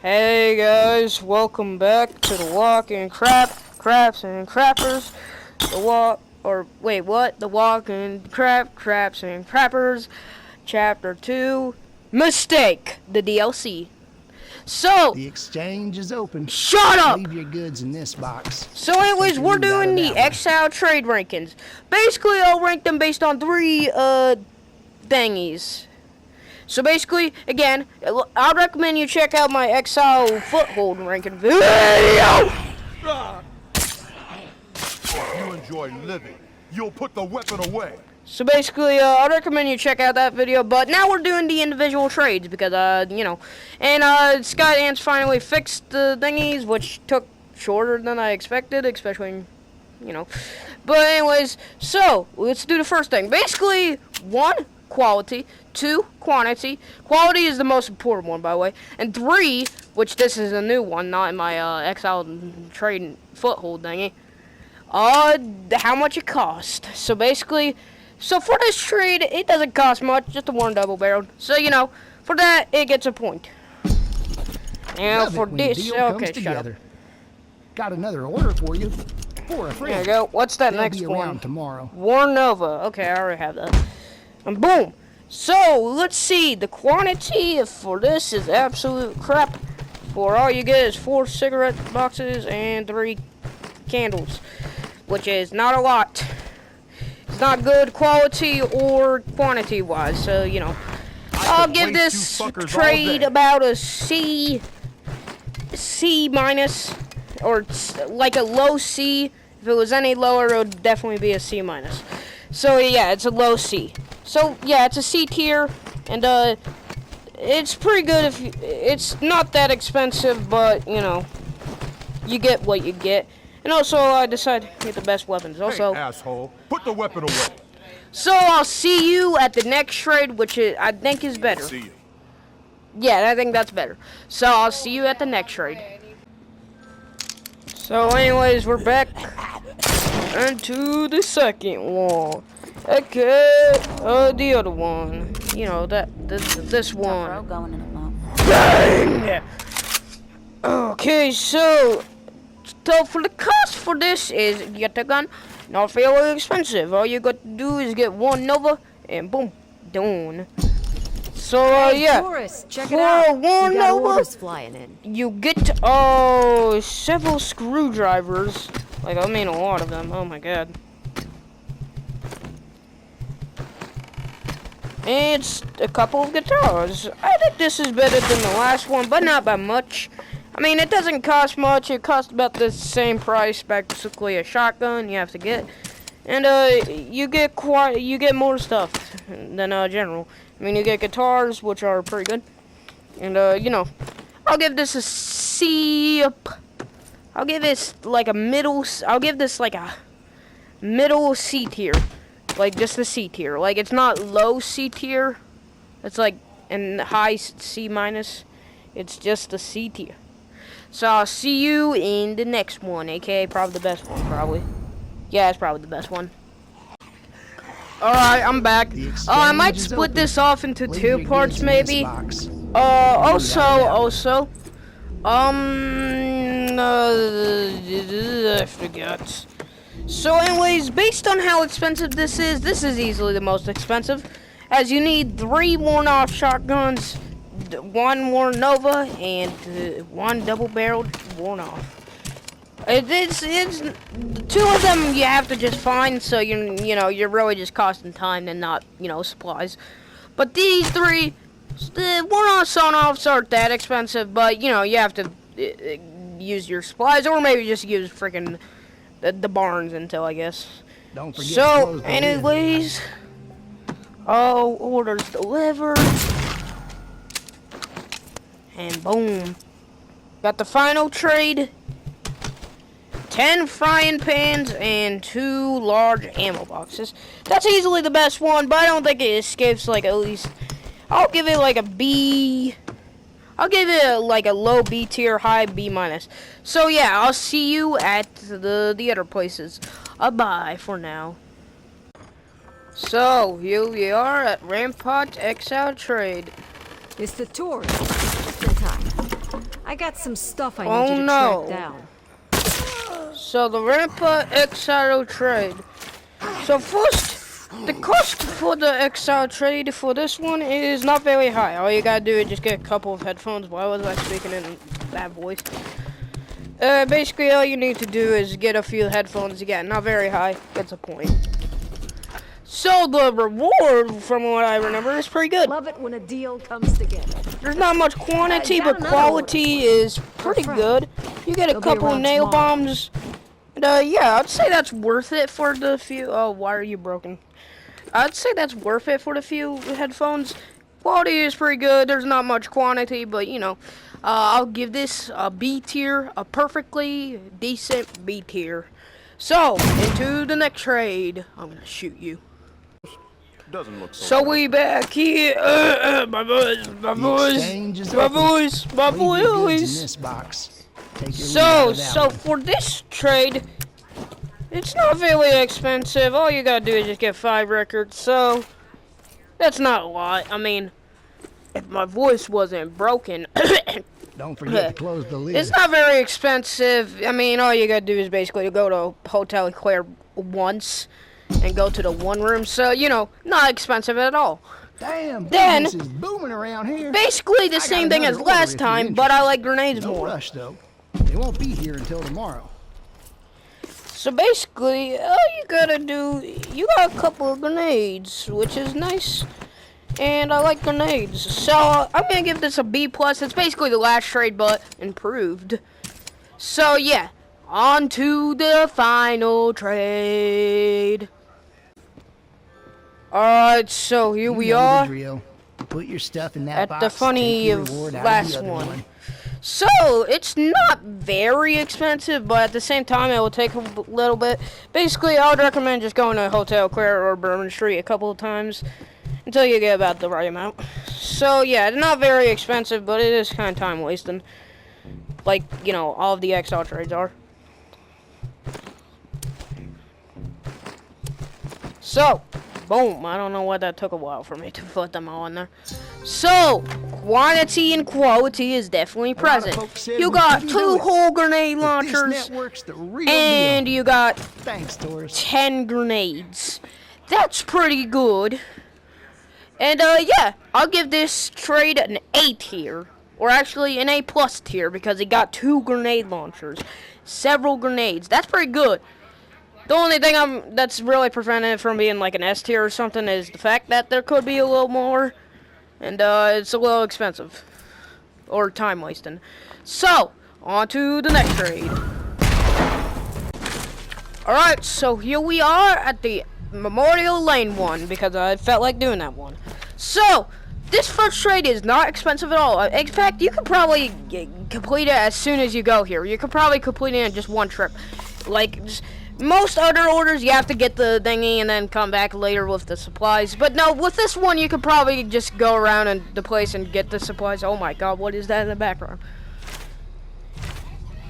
Hey guys, welcome back to the Walking Craps and Crappers. The Walking Craps and Crappers, Chapter 2, Mistake, the DLC. So, the exchange is open. Shut up! Leave your goods in this box. So anyways, we're doing the Exile trade rankings. Basically, I'll rank them based on three, thingies. So basically, again, I'd recommend you check out my Exile foothold ranking video. You enjoy living. You'll put the weapon away. So basically, I'd recommend you check out that video. But now we're doing the individual trades because, you know, and Skydance finally fixed the thingies, which took shorter than I expected, especially, you know. But anyways, so let's do the first thing. Basically, 1, quality. 2, quantity. Quality is the most important one, by the way. And 3, which this is a new one, not in my Exile trade foothold thingy. How much it cost. So basically, so for this trade, it doesn't cost much, just a one double barreled. So you know, for that it gets a point. Now for this, okay, shut up. Got another order for you. For a friend. There you go. What's that next one? Tomorrow. War Nova. Okay, I already have that. And boom. So, let's see, the quantity for this is absolute crap. For all you get is 4 cigarette boxes and 3 candles, which is not a lot. It's not good quality or quantity-wise, so, you know. I'll give this trade about a C minus, or like a low C. If it was any lower, it would definitely be a C minus. So, yeah, it's a low C. So yeah, it's a C tier, and it's pretty good if it's not that expensive, but you know, you get what you get. And also, I decided to get the best weapons. Also, hey, asshole, put the weapon away. So I'll see you at the next trade, which I think is better. See you. Yeah, I think that's better. So I'll see you at the next trade. So anyways, we're back into the second one. Okay, the other one. You know, this one. Bang! Okay, so for the cost for this is, you get the gun, not very expensive. All you got to do is get 1 Nova, and boom, done. So, yeah, tourists, check for it out. 1 Nova, flying in. you get, several screwdrivers. Like, I mean a lot of them, oh my god. It's a couple of guitars. I think this is better than the last one, but not by much. I mean, it doesn't cost much. It costs about the same price, basically a shotgun you have to get. And you get more stuff than general. I mean, you get guitars, which are pretty good. And you know, I'll give this a C. I'll give this like a middle. I'll give this like a middle C tier. Like, just the C tier. Like, it's not low C tier. It's like in high C minus. It's just the C tier. So, I'll see you in the next one. A.K.A. probably the best one, probably. Yeah, it's probably the best one. Alright, I'm back. I might split this off into 2 parts, maybe. I forgot. So anyways, based on how expensive this is easily the most expensive, as you need 3 worn-off shotguns, 1 worn Nova, and 1 double-barreled worn-off. It's 2 of them you have to just find, so you know you're really just costing time and not, you know, supplies. But these 3, the worn-off sawn-offs aren't that expensive, but you know you have to use your supplies, or maybe just use freaking the barns until, I guess. Don't forget. So, anyways, all orders delivered. And boom. Got the final trade. 10 frying pans and 2 large ammo boxes. That's easily the best one, but I don't think it escapes, like, at least. I'll give it like a B. I'll give it like a low B tier, high B minus. So yeah, I'll see you at the other places. Bye for now. So here we are at Rampart Exile Trade. It's the tourist time. I got some stuff I Oh, need you to no. track down. So the Rampa Exile trade. So first, the cost for the Exile trade for this one is not very high. All you gotta do is just get a couple of headphones. Why was I speaking in that voice? Basically all you need to do is get a few headphones. Again, not very high. That's a point. So the reward, from what I remember, is pretty good. Love it when a deal comes together. There's not much quantity, got but another quality is pretty good. You get a They'll be couple around nail tomorrow. bombs. And, yeah, I'd say that's worth it for the few. Oh, why are you broken? I'd say that's worth it for the few headphones. Quality is pretty good. There's not much quantity, but you know, I'll give this a B tier, a perfectly decent B tier. So, into the next trade. I'm gonna shoot you. Doesn't look so. So we back here. My voice, my voice, Exchange is my open. voice, my Leave your goods in voice. this box. Take your leave out of that So one. for this trade, it's not very expensive. All you gotta do is just get 5 records. So that's not a lot. I mean, if my voice wasn't broken, Don't forget to close the lid. it's not very expensive. I mean, all you gotta do is basically go to Hotel Eclair once and go to the one room. So you know, not expensive at all. Damn, Then- business is booming around here. Basically the I got same thing as another order last if you're time, but I interested. like grenades No more. rush though. They won't be here until tomorrow. So basically, all you gotta do, you got a couple of grenades, which is nice, and I like grenades. So I'm gonna give this a B+. It's basically the last trade, but improved. So yeah, on to the final trade. Alright, so here we You know the are drill. Put your stuff in that at box. the funny take your reward out of the last other one. So, it's not very expensive, but at the same time, it will take a little bit. Basically, I would recommend just going to Hotel Claire or Bourbon Street a couple of times until you get about the right amount. So, yeah, it's not very expensive, but it is kind of time wasting. Like, you know, all of the XL trades are. So, boom. I don't know why that took a while for me to put them all in there. So, quantity and quality is definitely lot of present. folks said You we got couldn't do 2 it, whole grenade But this launchers, network's the real and deal. you got Thanks, Taurus. 10 grenades. That's pretty good. And, yeah, I'll give this trade an A tier. Or actually, an A+ tier, because it got 2 grenade launchers. Several grenades. That's pretty good. The only thing that's really preventing it from being like an S tier or something is the fact that there could be a little more. And, it's a little expensive. Or time wasting. So, on to the next trade. Alright, so here we are at the Memorial Lane one, because I felt like doing that one. So, this first trade is not expensive at all. In fact, you could probably complete it as soon as you go here. You could probably complete it in just one trip. Like, most other orders, you have to get the thingy and then come back later with the supplies. But no, with this one, you could probably just go around and the place and get the supplies. Oh my god, what is that in the background?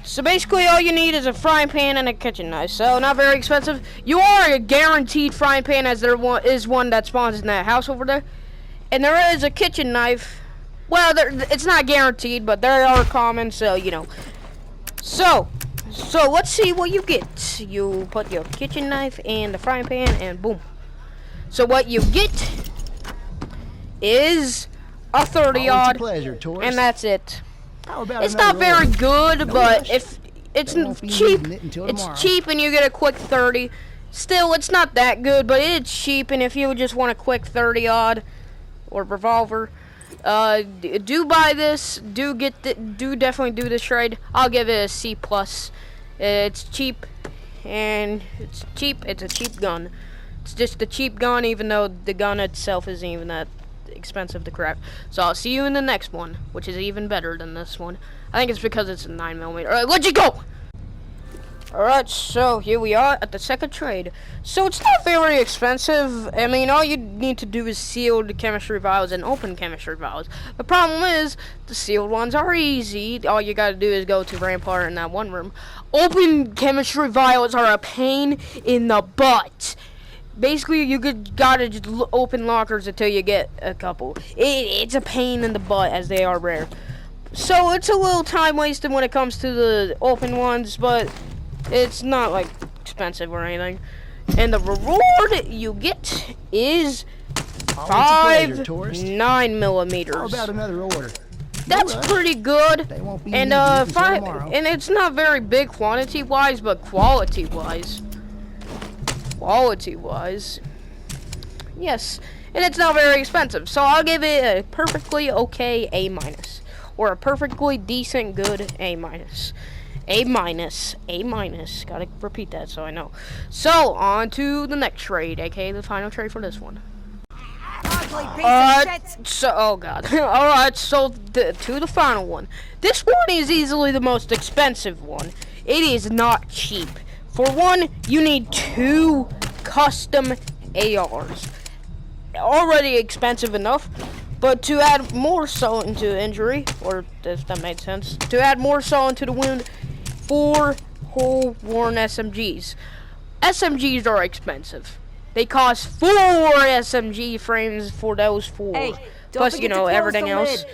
So basically, all you need is a frying pan and a kitchen knife. So not very expensive. You are a guaranteed frying pan, as there is one that spawns in that house over there. And there is a kitchen knife. Well, it's not guaranteed, but they are common, so you know. So let's see what you get. You put your kitchen knife in the frying pan, and boom. So what you get is a 30 Always a odd, pleasure, Taurus. and that's it. How about It's not another very order? good, No but rush. if it's They won't be cheap, needing it until it's tomorrow. cheap, and you get a quick 30. Still, it's not that good, but it's cheap, and if you just want a quick 30 odd or revolver, do buy this. Do definitely do this trade. I'll give it a C+. It's cheap, and it's cheap. It's a cheap gun. It's just a cheap gun, even though the gun itself isn't even that expensive to craft. So I'll see you in the next one, which is even better than this one. I think it's because it's a 9mm. Alright, let's go! Alright, so here we are at the second trade. So it's not very expensive. I mean, all you need to do is sealed chemistry vials and open chemistry vials. The problem is, the sealed ones are easy. All you gotta do is go to Rampart in that one room. Open chemistry vials are a pain in the butt. Basically, you gotta just open lockers until you get a couple. It's a pain in the butt, as they are rare. So it's a little time wasted when it comes to the open ones, but it's not like expensive or anything. And the reward you get is Always a pleasure, tourist. 9mm. How about another order? That's pretty good. They won't be And needed until tomorrow. and it's not very big quantity wise, but quality wise. Yes. And it's not very expensive. So I'll give it a perfectly okay A-, or a perfectly decent good A-. A-, A-. Gotta repeat that so I know. So on to the next trade, aka the final trade for this one. So, oh god. Alright, so to the final one. This one is easily the most expensive one. It is not cheap. For one, you need 2 custom ARs. Already expensive enough, but to add more salt into injury, or if that made sense, to add more salt into the wound, 4 whole worn SMGs. SMGs are expensive. They cost 4 SMG frames for those 4. Hey, Plus, you know, everything else.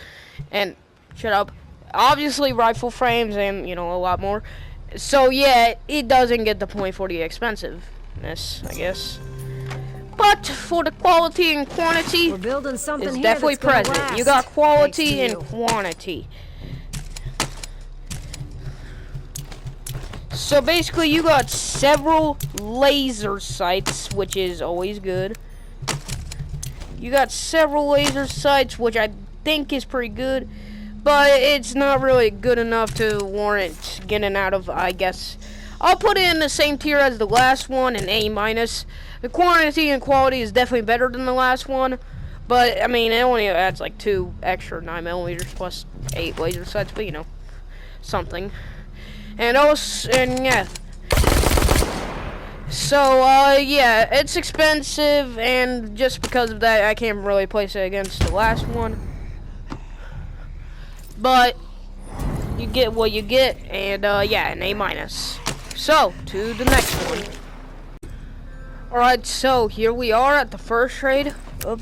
And, shut up. Obviously, rifle frames and, you know, a lot more. So, yeah, it doesn't get the point for the expensiveness, I guess. But, for the quality and quantity, We're building something it's here definitely that's gonna present. last, You got quality thanks and to you. quantity. So basically you got several laser sights, which is always good. You got several laser sights, which I think is pretty good, but it's not really good enough to warrant getting out of, I guess. I'll put it in the same tier as the last one, an A-. The quantity and quality is definitely better than the last one, but I mean it only adds like 2 extra 9mm plus 8 laser sights, but you know, something. And also, and yeah. So, yeah, it's expensive, and just because of that, I can't really place it against the last one. But, you get what you get, and, yeah, an A-. So, to the next one. Alright, so, here we are at the first trade of,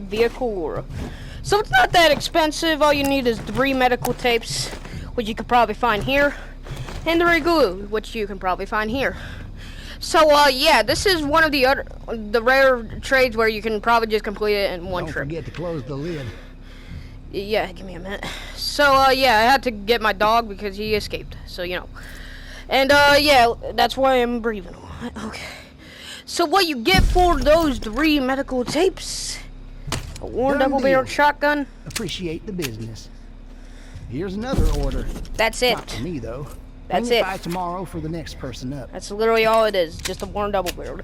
Vehicle Aura. So, it's not that expensive. All you need is 3 medical tapes, which you could probably find here. And the glue, which you can probably find here. So, yeah, this is one of the rare trades where you can probably just complete it in one Don't trip. forget to close the lid. Yeah, give me a minute. So, yeah, I had to get my dog because he escaped. So, you know. And, yeah, that's why I'm breathing a lot. Okay. So, what you get for those 3 medical tapes? A worn Done double-barreled deal. shotgun. Appreciate the business. Here's another order. That's it. Not for me, though. That's Bring it. it by tomorrow for the next person up. That's literally all it is, just a worn double-barreled.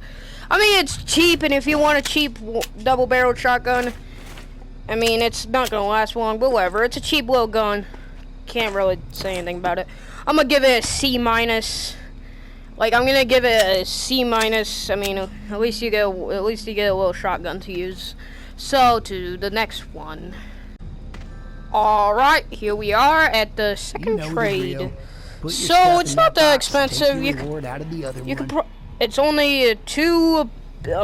I mean, it's cheap, and if you want a cheap double-barreled shotgun, I mean, it's not gonna last long, but whatever. It's a cheap little gun. Can't really say anything about it. I'm gonna give it a C-. Like, I'm gonna give it a C-. I mean, at least you get a little shotgun to use. So, to the next one. Alright, here we are at the second You know the trade. drill. Put your So stuff it's in not that box, expensive. Take You your can reward out of the other you one. can it's only 2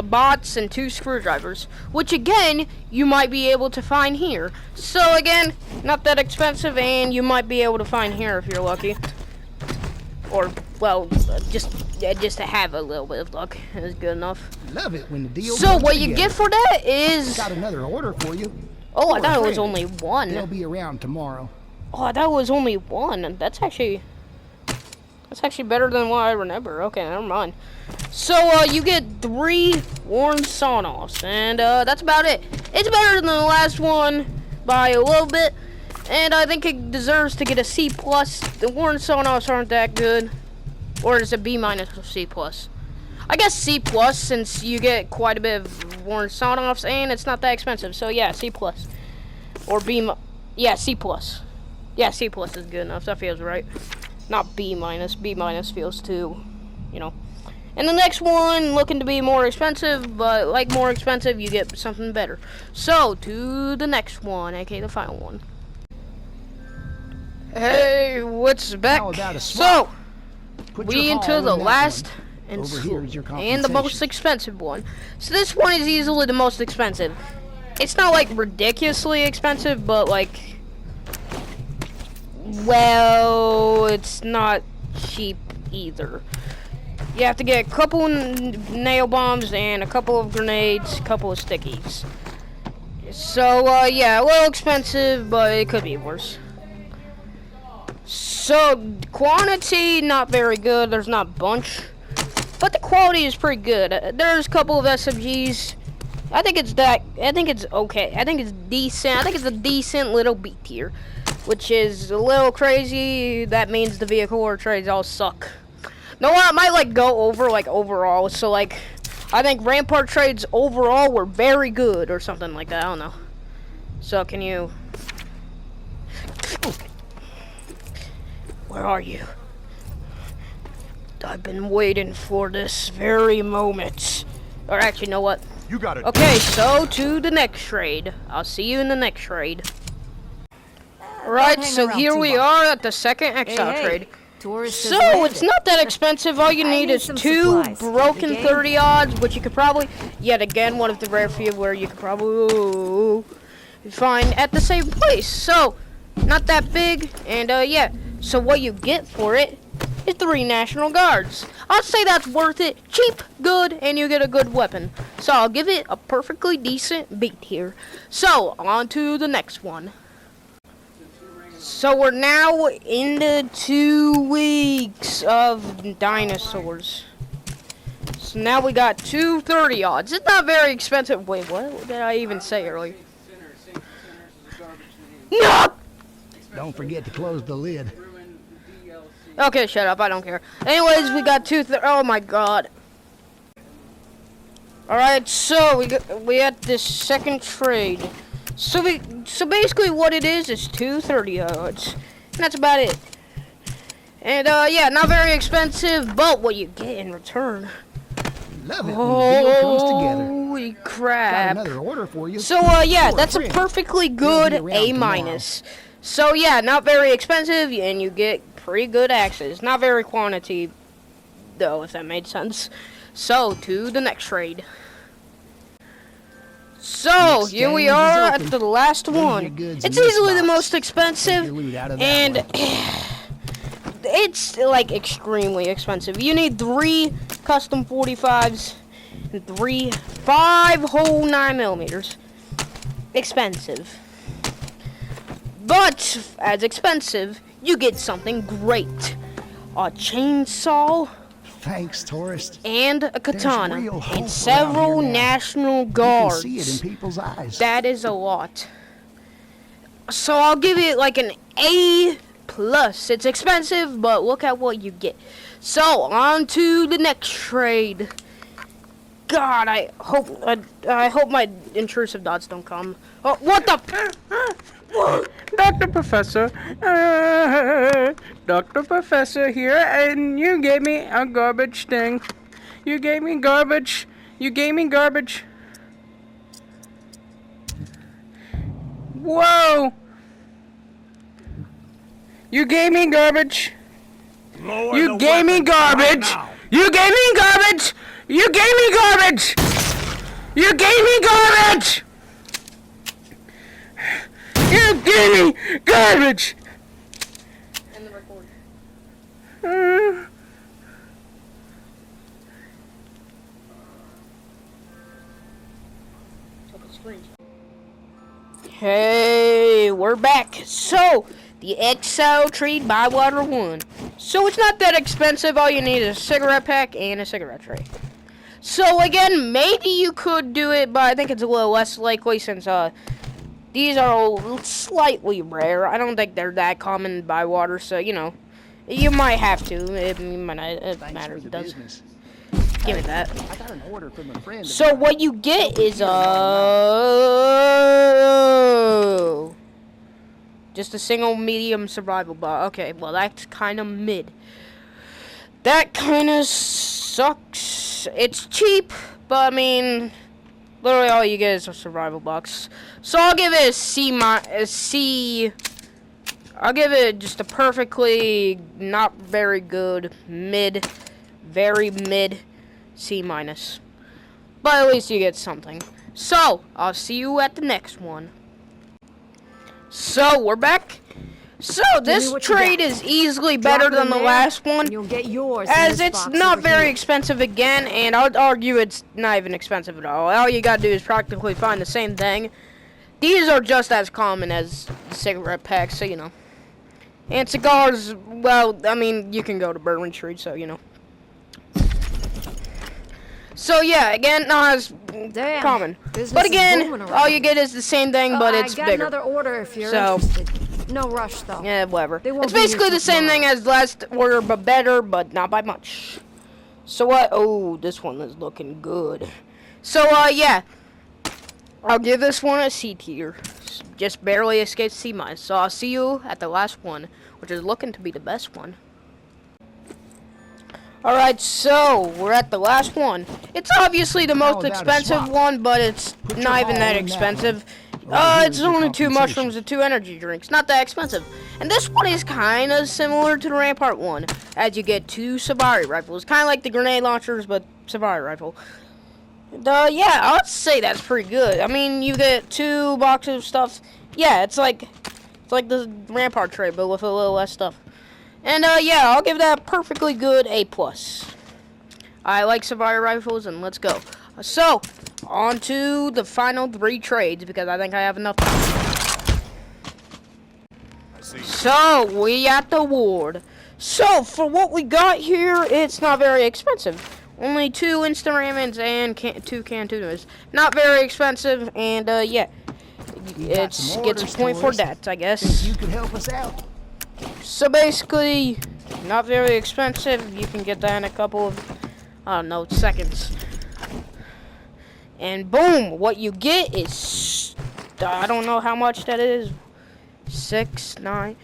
bots and 2 screwdrivers, which again you might be able to find here. So again, not that expensive, and you might be able to find here if you're lucky. Or well, just to have a little bit of luck is good enough. Love it when the deal So comes what you together. get for that is Got another order for you. oh, I For a thought it was friend. only They'll 1. be around tomorrow. Oh, I thought it was only 1. That's actually better than what I remember. Okay, never mind. So, you get 3 worn sawn-offs, and, that's about it. It's better than the last one by a little bit, and I think it deserves to get a C+. The worn sawn-offs aren't that good. Or is it B- or C+? I guess C+, since you get quite a bit of worn sawn-offs, and it's not that expensive. So, yeah, C+. Or B-, yeah, C+. Yeah, C+ is good enough. That feels right. Not B-. B- feels too, you know. And the next one, looking to be more expensive, but like more expensive, you get something better. So, to the next one, aka the final one. Hey, what's back? How about a So, swap? Put we your into haul the in that last one. and, Over here is your and the most compensation. expensive one. So this one is easily the most expensive. It's not like ridiculously expensive, but like well, it's not cheap either. You have to get a couple nail bombs and a couple of grenades, a couple of stickies. So, yeah, a little expensive, but it could be worse. So, quantity, not very good. There's not a bunch. But the quality is pretty good. There's a couple of SMGs. I think it's okay. I think it's decent. I think it's a decent little B tier. Which is a little crazy. That means the vehicle or trades all suck. No, I might, like, go over, like, overall. So, like, I think Rampart trades overall were very good or something like that. I don't know. So, can you... Where are you? I've been waiting for this very moment. Or actually, you know what? You got it. Okay, so to the next trade. I'll see you in the next trade. Right, so here we are at the second Exile trade. So, it's not that expensive. All you need is two broken 30 odds, which you could probably, yet again, one of the rare few where you could probably find at the same place. So, not that big, and yeah. So what you get for it is 3 National Guards. I'd say that's worth it. Cheap, good, and you get a good weapon. So I'll give it a perfectly decent beat here. So, on to the next one. So we're now into 2 weeks of dinosaurs. So now we got 2 30 odds. It's not very expensive. Wait, what did I even say earlier? No! Don't forget to close the lid. Okay, shut up. I don't care. Anyways, we got 2 oh my god. Alright, so we got this second trade. So basically what it is 2 30 odds. And that's about it. And yeah, not very expensive, but what you get in return. Love it when the deal comes together. Holy crap. Got another order for you. So yeah, that's a perfectly good A minus. So yeah, not very expensive, and you get pretty good axes. Not very quantity, though, if that made sense. So, to the next trade. So, here we are at the last one. It's easily the most expensive, and it's, like, extremely expensive. You need 3 custom 45s, and 5 whole 9mm. Expensive. But, as expensive, you get something great. A chainsaw. Thanks, tourist. And a katana. And several National Guards. You can see it in people's eyes. That is a lot. So I'll give it like an A+. It's expensive, but look at what you get. So, on to the next trade. God, I hope my intrusive dots don't come. Oh, what the? Dr. Professor, Dr. Professor here, and you gave me a garbage thing. You gave me garbage. You gave me garbage. Whoa! You gave me garbage. You gave me garbage. You gave me garbage. You gave me garbage. You gave me garbage. You gave me garbage! And the record. Hey, we're back. So, the Exile trade by Water 1. So, it's not that expensive. All you need is a cigarette pack and a cigarette tray. So, again, maybe you could do it, but I think it's a little less likely since, these are slightly rare. I don't think they're that common by water, so, you know, you might have to. It might not matter if it does. Give me that. I got an order from a friend. So what you get is, just a single medium survival bar. Okay, well, that's kind of mid. That kind of sucks. It's cheap, but, I mean... Literally all you get is a survival box. So I'll give it a C. I'll give it just a perfectly not very good very mid C minus. But at least you get something. So I'll see you at the next one. So we're back. So me this what you trade got. is easily Drop better it than in the there, last one, and you'll get yours in as this it's box not over very here. expensive again, and I'd argue it's not even expensive at all. All you gotta do is practically find the same thing. These are just as common as cigarette packs, so you know. And cigars, well, I mean, you can go to Bourbon Street, so you know. So yeah, again, not as Damn, common. business But is again, booming around all you here. get is the same thing, but it's I got bigger. another order if you're So- interested. No rush though. Yeah, whatever. They won't It's be here basically till the same thing tomorrow. as last order, but better, but not by much. So what? Oh, this one is looking good. So yeah, I'll give this one a C tier. Just barely escaped C minus. So I'll see you at the last one, which is looking to be the best one. Alright, so we're at the last one. It's obviously the most about a expensive swap? one, but it's Put your not even all that in that expensive. Over here It's is your only 2 compensation. mushrooms and 2 energy drinks. Not that expensive. And this one is kind of similar to the Rampart one, as you get 2 Sabari rifles. Kind of like the grenade launchers, but Sabari rifle. And, yeah, I'd say that's pretty good. I mean, you get 2 boxes of stuff. Yeah, it's like the Rampart trade, but with a little less stuff. And yeah, I'll give that perfectly good A+. I like Sabari rifles, and let's go. So, on to the final 3 trades, because I think I have enough time. So, we at the ward. So, for what we got here, it's not very expensive. Only 2 instant ramens and 2 canned tunas. Not very expensive, and yeah. got some Gets a orders point for for us. that, I Think guess. you could help us out? So basically, not very expensive. You can get that in a couple of, I don't know, seconds. And boom, what you get is, I don't know how much that is. 6, 9.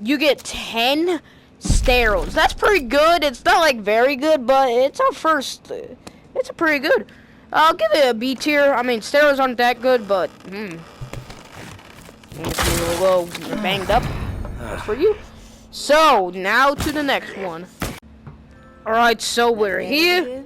You get 10 sterols. That's pretty good. It's not like very good, but it's our first. It's a pretty good. I'll give it a B tier. I mean, sterols aren't that good, but if you're a little banged up, that's for you. So, now to the next one. Alright, so we're here.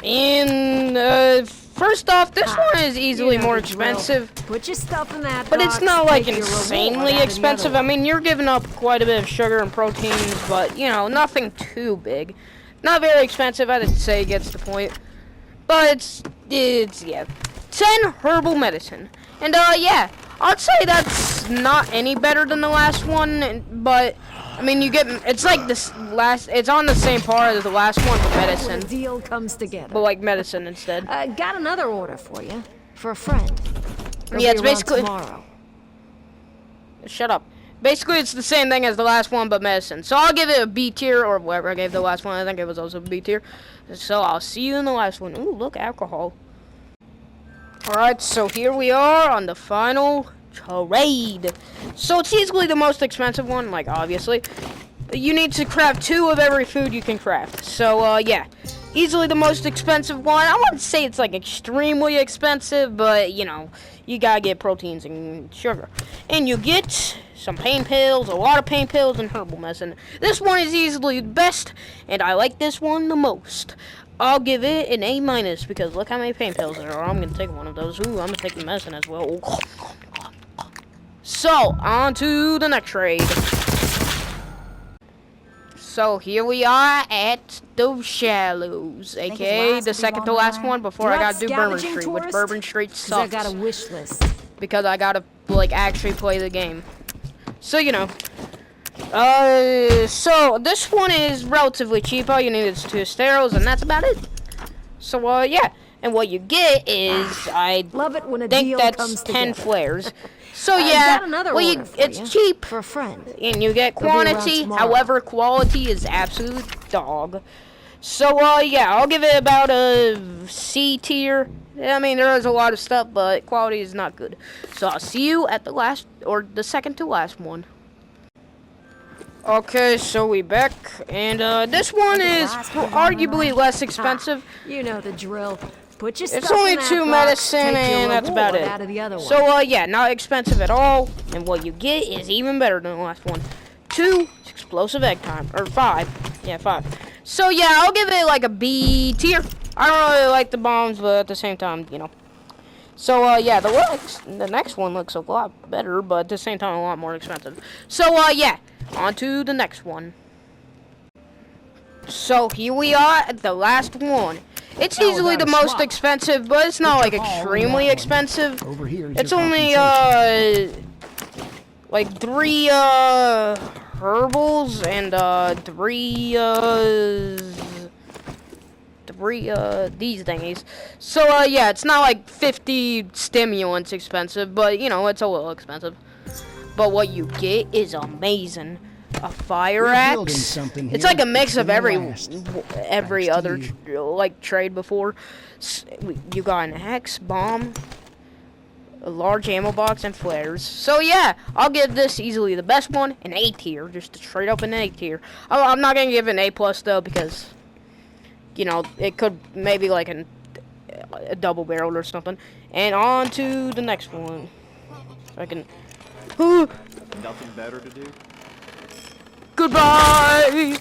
And, first off, this one is easily You know more the drill. expensive. Put your stuff in that But it's box, not like take your reward insanely out of the expensive. other I one. mean, you're giving up quite a bit of sugar and proteins, but, you know, nothing too big. Not very expensive, I'd say it gets the point. But it's, yeah. 10 herbal medicine. And, yeah, I'd say that's not any better than the last one, but, I mean, you get, it's like this last, it's on the same par as the last one with When medicine, a deal comes together. but like medicine instead. Got another order for you. For a friend. It'll Yeah, be it's around basically- tomorrow. Shut up. Basically, it's the same thing as the last one, but medicine. So I'll give it a B tier, or whatever I gave the last one. I think it was also a B tier. So I'll see you in the last one. Ooh, look, alcohol. Alright, so here we are on the final trade. So it's easily the most expensive one, like, obviously. You need to craft 2 of every food you can craft. So, yeah. Easily the most expensive one. I wouldn't say it's, like, extremely expensive, but, you know, you gotta get proteins and sugar. And you get some pain pills, a lot of pain pills, and herbal medicine. This one is easily the best, and I like this one the most. I'll give it an A minus, because look how many pain pills there are. I'm gonna take one of those. Ooh, I'm gonna take the medicine as well. So, on to the next trade. So, here we are at the Shallows, it's aka wise the to be second to long last around? one before You I out gotta do Bourbon scavenging, Street, which tourist? Bourbon Street 'Cause I sucks. got a wish list. Because I gotta, like, actually play the game. So, you know. So, this one is relatively cheap. All you need is 2 sterols, and that's about it. So, yeah. And what you get is, I Love it when a think deal that's comes 10 together. flares. So, I yeah. got another Well, order for it's you. cheap. For a friend. And you get They'll be around quantity, tomorrow. however, quality is absolute dog. So, yeah, I'll give it about a C tier. I mean, there is a lot of stuff, but quality is not good. So, I'll see you at the last, or the second to last one. Okay, so we back, and, this one is arguably less expensive. You know the drill. Put your It's stuff only in that 2 box, medicine, take your and that's about reward it. out of the other one. So, yeah, not expensive at all. And what you get is even better than the last one. 2 explosive egg time. Or 5. Yeah, 5. So, yeah, I'll give it like a B tier. I don't really like the bombs, but at the same time, you know. So, yeah, the next one looks a lot better, but at the same time, a lot more expensive. So, yeah. On to the next one. So here we are at the last one. It's How easily the about a most swap? expensive, but it's not like your haul on extremely that one. expensive. Over here is It's your only compensation. like 3 herbals and 3 these thingies. So yeah, it's not like 50 stimulants expensive, but you know, it's a little expensive. But what you get is amazing. A fire We're axe. building something It's here like a mix that's of gonna every last. Thanks to other you. like trade before. You got an axe, bomb, a large ammo box, and flares. So yeah, I'll give this easily the best one, an A tier, just straight up an A tier. I'm not gonna give it an A plus though, because you know it could maybe like a double barreled or something. And on to the next one. So I can. Nothing better to do? Goodbye!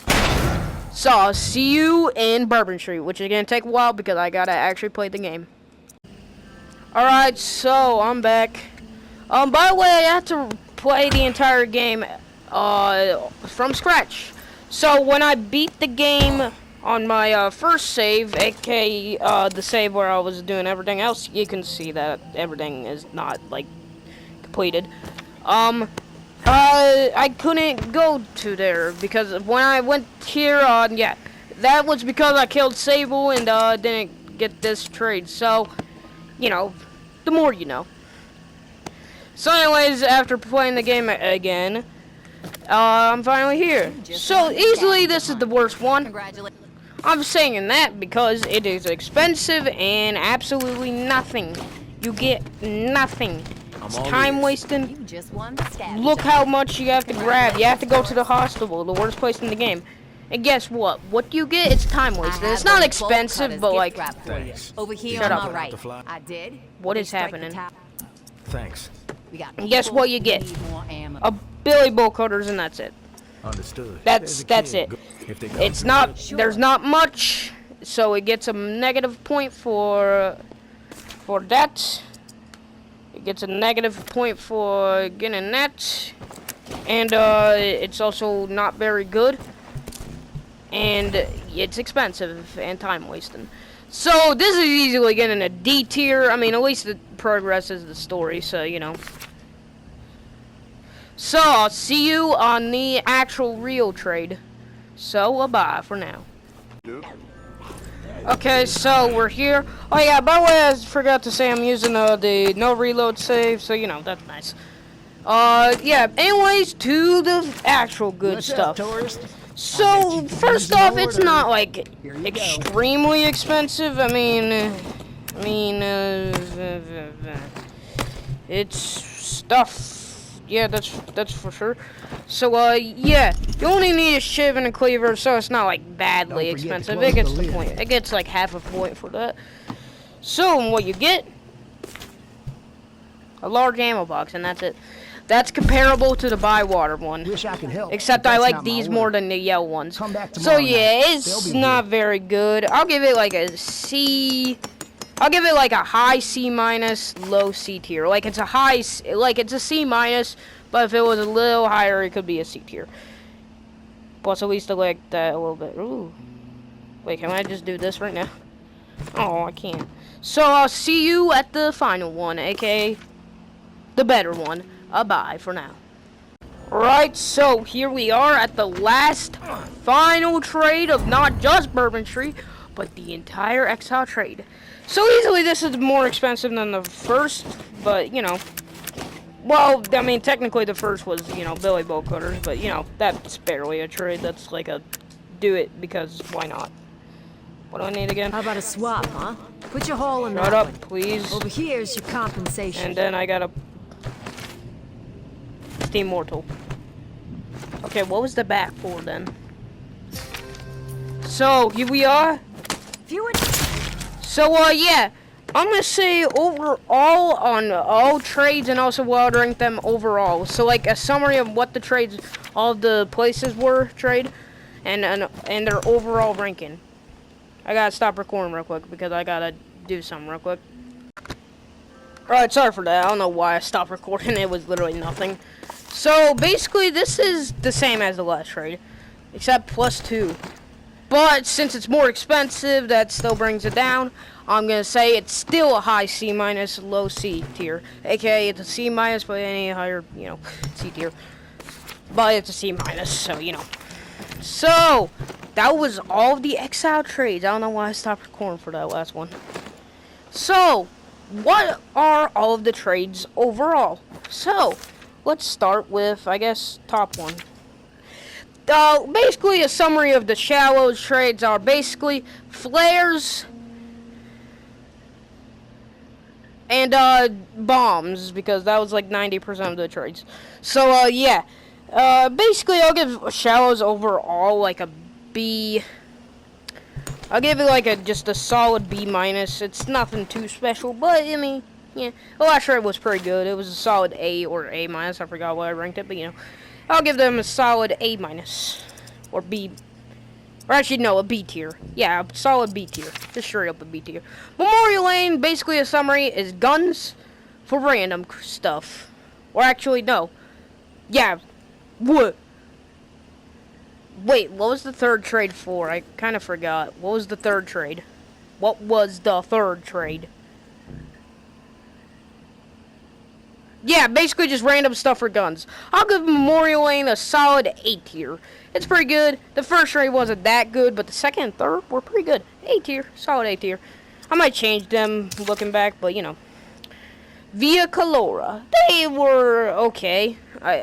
So I'll see you in Bourbon Street, which is gonna take a while because I gotta actually play the game. Alright, so I'm back. By the way, I had to play the entire game from scratch. So when I beat the game on my first save, aka the save where I was doing everything else, you can see that everything is not like completed. I couldn't go to there because when I went here, yeah, that was because I killed Sable and didn't get this trade. So, you know, the more you know. So, anyways, after playing the game again, I'm finally here. So easily, this is the worst one. Congratulations. I'm saying that because it is expensive and absolutely nothing. You get nothing. It's time wasting. You just won the stab. Look how much you have to grab. You have to go to the hospital, the worst place in the game. And guess what? What do you get? It's time wasted. It's not expensive, but like, Thanks. Over here Shut on up. my right. To fly. I did. What They is strike the happening? top. Thanks. We got And guess people what you who get? need more ammo. a Billy Bolt cutters, and that's it. Understood. That's There's a it. kid. If they come It's through not. it- There's not much, so it gets a negative point for that. It gets a negative point for getting that, and it's also not very good, and it's expensive and time wasting. So this is easily getting a D tier. I mean, at least it progresses the story, so you know. So I'll see you on the actual real trade. So bye for now. Okay, so we're here. Oh yeah, by the way, I forgot to say I'm using the no reload save, so you know that's nice. Yeah. Anyways, to the actual good What's stuff. up, tourist? So first off, it's not like Here you go. extremely expensive. I mean, it's stuff. Yeah, that's for sure. So yeah, you only need a shiv and a cleaver, so it's not like badly Don't forget to expensive. close It gets the the lid. point. It gets like half a point for that. So what you get? A large ammo box, and that's it. That's comparable to the Bywater one. Wish I could help. Except but I that's like not my these order. more than the yellow ones. Come back So tomorrow yeah, night. it's They'll be not here. very good. I'll give it like a C. I'll give it like a high C minus, low C tier. Like it's a it's a C minus, but if it was a little higher, it could be a C tier. Plus, at least I like that a little bit. Ooh. Wait, can I just do this right now? Oh, I can't. So I'll see you at the final one, aka the better one. Bye for now. Right, so here we are at the last final trade of not just Bourbon Street, but the entire Exile trade. So easily this is more expensive than the first, but you know. Well, I mean, technically the first was, you know, Billy Bolt Cutters, but you know, that's barely a trade. That's like a do it because why not? What do I need again? How about a swap, huh? Put your haul in Shut that up, one. please. Over here's your compensation. And then I got a Steam Mortal. Okay, what was the back for then? So here we are. If you would So yeah, I'm gonna say overall on all trades and also what I'd rank them overall. So like a summary of what the trades, all the places were trade, and their overall ranking. I gotta stop recording real quick because I gotta do something real quick. Alright, sorry for that. I don't know why I stopped recording. It was literally nothing. So basically, this is the same as the last trade, except +2. But since it's more expensive, that still brings it down. I'm gonna say it's still a high C minus, low C tier. AKA it's a C minus, but any higher, you know, C tier. But it's a C minus, so you know. So that was all of the Exile trades. I don't know why I stopped recording for that last one. So what are all of the trades overall? So let's start with, I guess, top one. Basically, a summary of the Shallows trades are basically flares and bombs, because that was like 90% of the trades. So yeah, basically I'll give Shallows overall like a B. I'll give it like just a solid B minus. It's nothing too special, but I mean, yeah, the last trade was pretty good. It was a solid A or A minus. I forgot what I ranked it, but you know, I'll give them a solid A minus or B. Or actually, no, a B tier. Yeah, a solid B tier. Just straight up a B tier. Memorial Lane, basically a summary, is guns for random stuff. Or actually, no. Yeah. What? Wait, what was the third trade for? I kind of forgot. What was the third trade? What was the third trade? Yeah, basically just random stuff for guns. I'll give Memorial Lane a solid A tier. It's pretty good. The first trade wasn't that good, but the second and third were pretty good. A tier. Solid A tier. I might change them looking back, but you know. Via Calora. They were okay,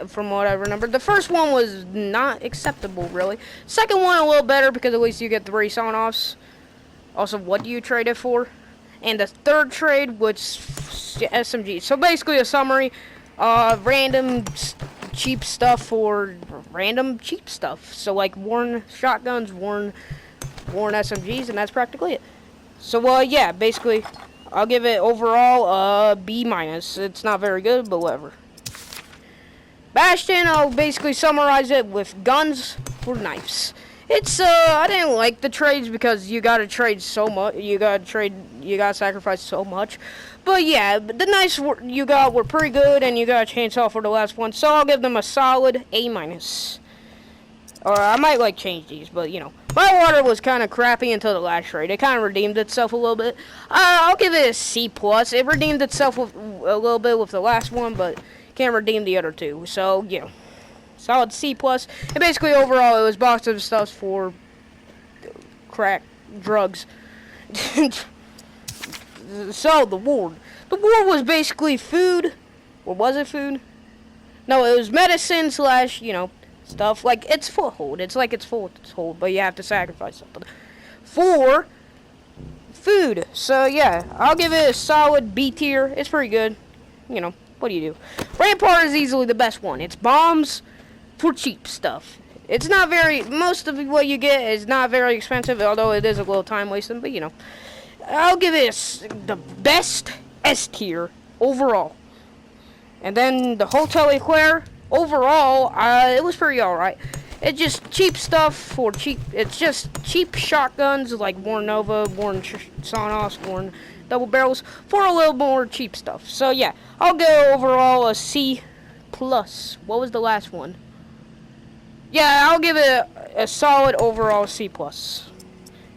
from what I remember. The first one was not acceptable, really. Second one a little better, because at least you get 3 sawn-offs. Also, what do you trade it for? And the third trade was SMG. So basically a summary, random cheap stuff for random cheap stuff. So like worn shotguns, worn SMGs, and that's practically it. So yeah, basically I'll give it overall B minus. It's not very good, but whatever. Bastion, I'll basically summarize it with guns for knives. It's I didn't like the trades because you gotta trade so much. You gotta sacrifice so much. But yeah, the knives you got were pretty good, and you got a chainsaw for the last one. So I'll give them a solid A minus. Or I might like change these, but you know, my water was kind of crappy until the last trade. It kind of redeemed itself a little bit. I'll give it a C plus. It redeemed itself a little bit with the last one, but can't redeem the other two. So you know. Solid C plus. And basically overall it was boxes of stuff for crack, drugs. So the ward. The ward was basically food. Or was it food? No, it was medicine / you know, stuff. Like it's foothold. It's like it's foothold, but you have to sacrifice something. For food. So yeah, I'll give it a solid B tier. It's pretty good. You know, what do you do? Rampart is easily the best one. It's bombs for cheap stuff. It's not very, most of what you get is not very expensive, although it is a little time wasting, but you know. I'll give it the best S tier overall. And then the Hotel Eclair, overall, it was pretty alright. It's just cheap stuff for cheap, it's just cheap shotguns like Warren Nova, Warren sawn-offs, Warren double barrels, for a little more cheap stuff. So yeah, I'll go overall a C plus. What was the last one? Yeah, I'll give it a solid overall C plus.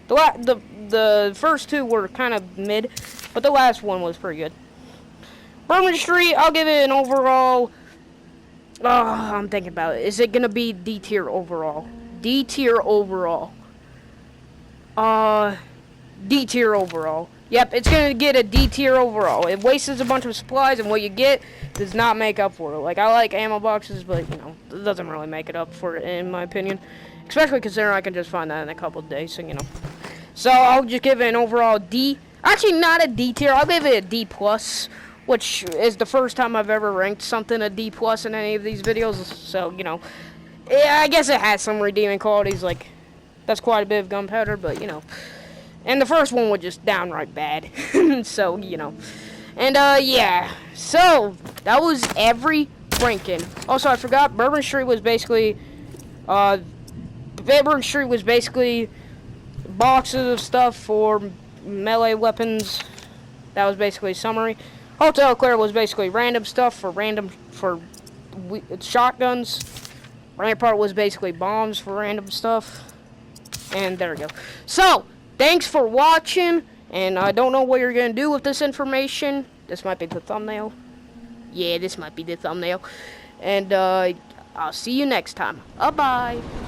The first two were kind of mid, but the last one was pretty good. Bourbon Street, I'll give it an overall. I'm thinking about it. Is it gonna be D tier overall? D tier overall. D tier overall. Yep, it's gonna get a D tier overall. It wastes a bunch of supplies, and what you get does not make up for it. Like, I like ammo boxes, but, you know, it doesn't really make it up for it, in my opinion. Especially considering I can just find that in a couple of days, so, you know. So, I'll just give it an overall D. Actually, not a D tier. I'll give it a D plus, which is the first time I've ever ranked something a D plus in any of these videos. So, you know, I guess it has some redeeming qualities. Like, that's quite a bit of gunpowder, but, you know. And the first one was just downright bad. So, you know. And, yeah. So, that was every ranking. Also, I forgot, Bourbon Street was basically, boxes of stuff for melee weapons. That was basically a summary. Hotel Eclair was basically random stuff for shotguns. Right part was basically bombs for random stuff. And there we go. So, thanks for watching. And I don't know what you're going to do with this information. This might be the thumbnail. Yeah, this might be the thumbnail. And I'll see you next time. Bye-bye.